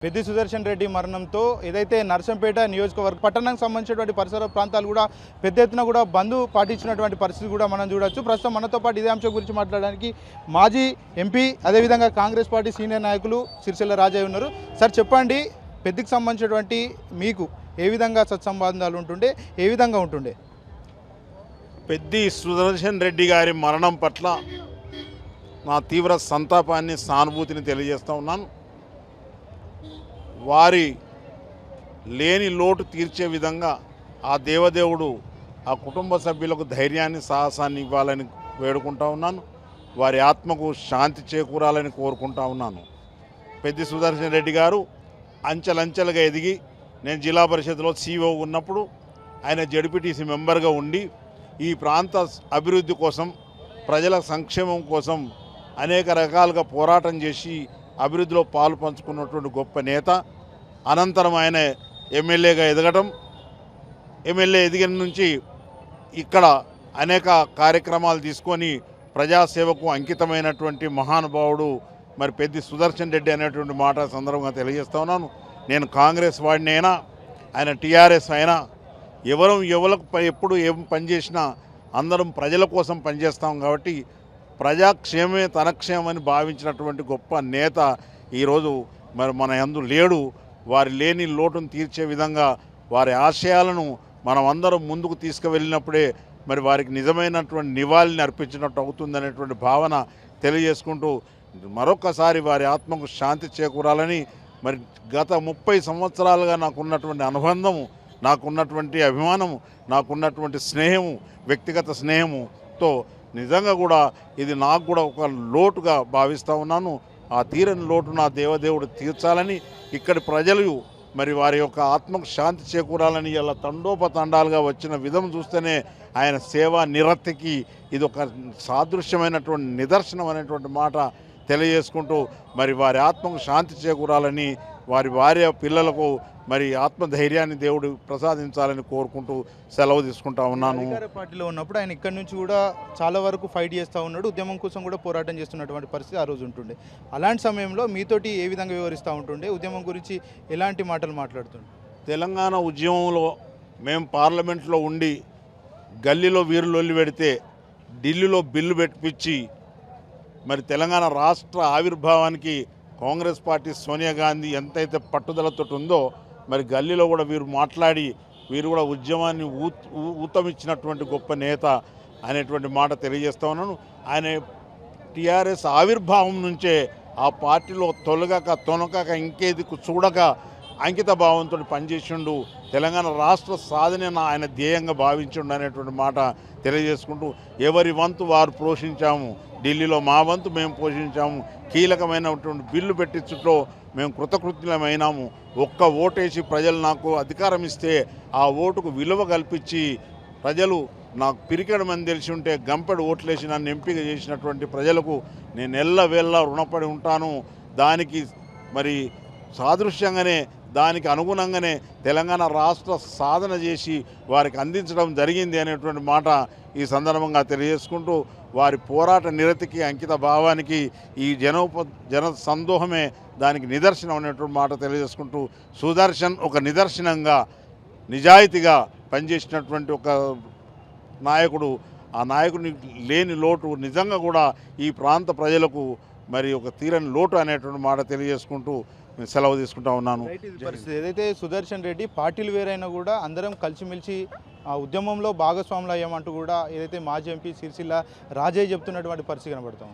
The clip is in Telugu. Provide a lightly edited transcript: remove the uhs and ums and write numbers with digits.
పెద్ది సుదర్శన్ రెడ్డి మరణంతో ఏదైతే నర్సంపేట నియోజకవర్గ పట్టణానికి సంబంధించినటువంటి పరిసర ప్రాంతాలు కూడా పెద్ద ఎత్తున కూడా బంద్ పాటించినటువంటి పరిస్థితి కూడా మనం చూడొచ్చు. ప్రస్తుతం మనతో పాటు ఇదే అంశం గురించి మాట్లాడడానికి మాజీ ఎంపీ అదేవిధంగా కాంగ్రెస్ పార్టీ సీనియర్ నాయకులు సిరిసిల్ల రాజయ్య ఉన్నారు. సార్ చెప్పండి, పెద్దికి సంబంధించినటువంటి మీకు ఏ విధంగా సత్సంబంధాలు ఉంటుండే, ఏ విధంగా ఉంటుండే? పెద్ది సుదర్శన్ రెడ్డి గారి మరణం పట్ల నా తీవ్ర సంతాపాన్ని, సానుభూతిని తెలియజేస్తూ ఉన్నాను. వారి లేని లోటు తీర్చే విధంగా ఆ దేవదేవుడు ఆ కుటుంబ సభ్యులకు ధైర్యాన్ని, సాహసాన్ని ఇవ్వాలని వేడుకుంటా ఉన్నాను. వారి ఆత్మకు శాంతి చేకూరాలని కోరుకుంటా ఉన్నాను. పెద్ది సుదర్శన్ రెడ్డి గారు అంచెలంచెలుగా ఎదిగి, నేను జిల్లా పరిషత్లో సిఇఓ ఉన్నప్పుడు ఆయన జడ్పీటీసీ మెంబర్గా ఉండి ఈ ప్రాంత అభివృద్ధి కోసం, ప్రజల సంక్షేమం కోసం అనేక రకాలుగా పోరాటం చేసి అభివృద్ధిలో పాలు పంచుకున్నటువంటి గొప్ప నేత. అనంతరం ఆయన ఎమ్మెల్యేగా ఎదగటం, ఎమ్మెల్యే ఎదిగిన నుంచి ఇక్కడ అనేక కార్యక్రమాలు తీసుకొని ప్రజాసేవకు అంకితమైనటువంటి మహానుభావుడు మరి పెద్ది సుదర్శన్ రెడ్డి అనేటువంటి మాట సందర్భంగా తెలియజేస్తా ఉన్నాను. నేను కాంగ్రెస్ వాడిని అయినా, ఆయన టీఆర్ఎస్ అయినా, ఎవరికి ఎప్పుడు ఏం పనిచేసినా అందరం ప్రజల కోసం పనిచేస్తాం. కాబట్టి ప్రజాక్షేమే తన క్షేమని భావించినటువంటి గొప్ప నేత ఈరోజు మరి మన యందు లేడు. వారి లేని లోటును తీర్చే విధంగా వారి ఆశయాలను మనం అందరం ముందుకు తీసుకువెళ్ళినప్పుడే మరి వారికి నిజమైనటువంటి నివాళిని అర్పించినట్టు అవుతుందనేటువంటి భావన తెలియజేసుకుంటూ మరొకసారి వారి ఆత్మకు శాంతి చేకూరాలని, మరి గత 30 సంవత్సరాలుగా నాకున్నటువంటి అనుబంధము, నాకున్నటువంటి అభిమానము, నాకున్నటువంటి స్నేహము, వ్యక్తిగత స్నేహముతో నిజంగా కూడా ఇది నాకు కూడా ఒక లోటుగా భావిస్తూ ఉన్నాను. ఆ తీరని లోటు నా దేవదేవుడు తీర్చాలని, ఇక్కడి ప్రజలు మరి వారి యొక్క ఆత్మకు శాంతి చేకూరాలని ఇలా తండోపతండాలుగా వచ్చిన విధం చూస్తేనే ఆయన సేవా నిరతికి ఇది ఒక సాదృశ్యమైనటువంటి నిదర్శనం అనేటువంటి మాట తెలియజేసుకుంటూ మరి వారి ఆత్మకు శాంతి చేకూరాలని, వారి భార్య పిల్లలకు మరి ఆత్మధైర్యాన్ని దేవుడు ప్రసాదించాలని కోరుకుంటూ సెలవు తీసుకుంటా ఉన్నాను. అధికార పార్టీలో ఉన్నప్పుడు ఆయన ఇక్కడ నుంచి కూడా చాలా వరకు ఫైట్ చేస్తూ ఉన్నాడు, ఉద్యమం కోసం కూడా పోరాటం చేస్తున్నటువంటి పరిస్థితి ఆ రోజు ఉంటుండే. అలాంటి సమయంలో మీతోటి ఏ విధంగా వివరిస్తూ ఉంటుండే, ఉద్యమం గురించి ఎలాంటి మాటలు మాట్లాడుతుండే? తెలంగాణ ఉద్యమంలో మేము పార్లమెంట్లో ఉండి గల్లీలో వీరులొల్లి పెడితే ఢిల్లీలో బిల్లు పెట్టించి మరి తెలంగాణ రాష్ట్ర ఆవిర్భావానికి కాంగ్రెస్ పార్టీ సోనియా గాంధీ ఎంతైతే పట్టుదలతో ఉందో మరి గల్లీలో కూడా వీరు మాట్లాడి వీరు కూడా ఉద్యమాన్ని ఊతమిచ్చినటువంటి గొప్ప నేత అనేటువంటి మాట తెలియజేస్తా ఉన్నాను. ఆయన టీఆర్ఎస్ ఆవిర్భావం నుంచే ఆ పార్టీలో తొనకక ఇంకేది చూడక అంకిత భావంతో పనిచేసిండు. తెలంగాణ రాష్ట్ర సాధన ఆయన ధ్యేయంగా భావించిండు అనేటువంటి మాట తెలియజేసుకుంటూ ఎవరి వంతు వారు పోషించాము, ఢిల్లీలో మా వంతు మేము పోషించాము, కీలకమైనటువంటి బిల్లు పెట్టించుట్లో మేము కృతకృత్యులమైనాము. ఒక్క ఓటేసి ప్రజలు నాకు అధికారం ఇస్తే ఆ ఓటుకు విలువ కల్పించి ప్రజలు నాకు పిరికెడమని తెలిసి ఉంటే గంపెడు ఓట్లేసి నన్ను ఎంపిక చేసినటువంటి ప్రజలకు నేను ఎల్లవేళ్ళ రుణపడి ఉంటాను. దానికి మరి సాదృశ్యంగానే, దానికి అనుగుణంగానే తెలంగాణ రాష్ట్ర సాధన చేసి వారికి అందించడం జరిగింది అనేటువంటి మాట ఈ సందర్భంగా తెలియజేసుకుంటూ వారి పోరాట నిరతికి, అంకిత భావానికి ఈ జన సందోహమే దానికి నిదర్శనం అనేటువంటి మాట తెలియజేసుకుంటూ సుదర్శన్ ఒక నిదర్శనంగా, నిజాయితీగా పనిచేసినటువంటి ఒక నాయకుడు. ఆ నాయకుడిని లేని లోటు నిజంగా కూడా ఈ ప్రాంత ప్రజలకు మరి ఒక తీరని లోటు అనేటువంటి మాట తెలియజేసుకుంటూ సెలవు తీసుకుంటా ఉన్నాను. పరిస్థితి ఏదైతే సుదర్శన్ రెడ్డి పార్టీలు వేరైనా కూడా అందరం కలిసిమెలిసి ఆ ఉద్యమంలో భాగస్వాములు అయ్యామంటూ కూడా ఏదైతే మాజీ ఎంపీ సిరిసిల్ల రాజయ్య చెప్తున్నటువంటి పరిస్థితి కనబడుతుంది.